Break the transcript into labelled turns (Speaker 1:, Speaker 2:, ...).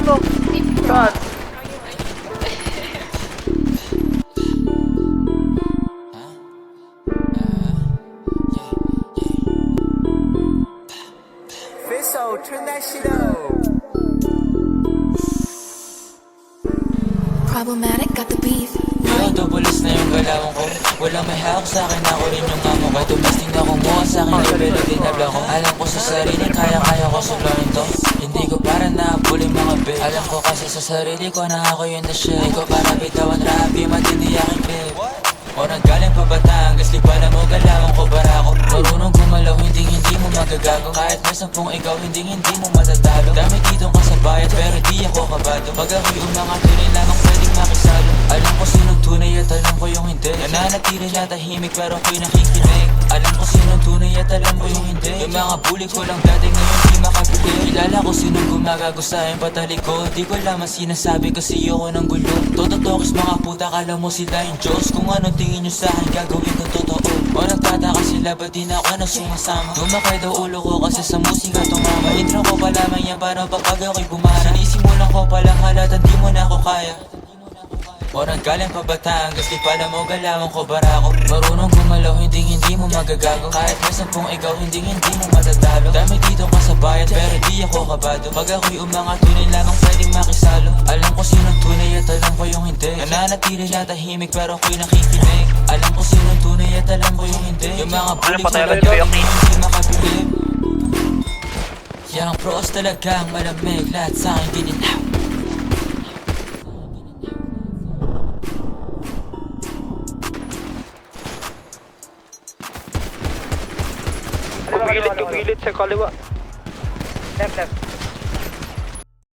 Speaker 1: to? Saan?
Speaker 2: Fiso, turn that shit up.
Speaker 3: Problematic, got the beef.
Speaker 4: Yun, tubulis na yung galawan ko. Walang may hawak sa'kin, ako rin yung amo ko. Tumisting na kumuha sa'kin, pero dinabla ko. Alam ko sa sarili, kaya ko suluhin to. Hindi ko para naabulin mga babe. Alam ko kasi sa sarili ko na ako yun na shit. Hindi ko para bitawan rapi, matindi aking babe. O nanggaling pa Batangas, di pala mo galawan ko barako. Marunong gumalaw, hindi mo magagago. Kahit may 10 ikaw, hindi mo matatalo. Dami ditong kasabayan, pero di ako kabado. Pag ako'y umangat, tuloy lamang pwedeng makisalo. Alam ko sinong tunay at alam ko yung hindi. Nananatili na tahimik pero ako'y nakikinig. Alam ko sinong tunay at alam ko yung hindi. Yung mga bully ko lang dati ngayon di makabili. Kilala ko sinong gumagago sa aking patalikod. Di ko laman sinasabi kasi ayoko ng gulo. Tototokis mga puta, kala mo sila yung Diyos. Kung anong tingin nyo sa akin gagawin ko totoo. O nagtataka sila ba't di na ako na sumasama. Tumakay daw ulo ko kasi sa musika tumama. Intro ko pa lamang yan para pag ako'y bumara. Sinisimulan ko palang halatan di mo na ako kaya. O nanggaling pa Batangas, di pala mo galawan ko barako. Marunong gumalaw, hindi mo magagago. Kahit may 10 ikaw, hindi mo matatalo. Dami dito kasabayan, pero di ako kabado. Pag ako'y umangat, tunay lamang pwedeng makisalo. Alam ko sinong tunay at alam ko yung hindi. Nananatili na tahimik, pero ako'y nakikinig. Alam ko sinong tunay at alam ko yung hindi. Yung mga bully ko lang hindi makabilib. Yang pros talagang malamig, lahat sa'kin gininaw.
Speaker 1: Kumilit sa kaliwa. Left.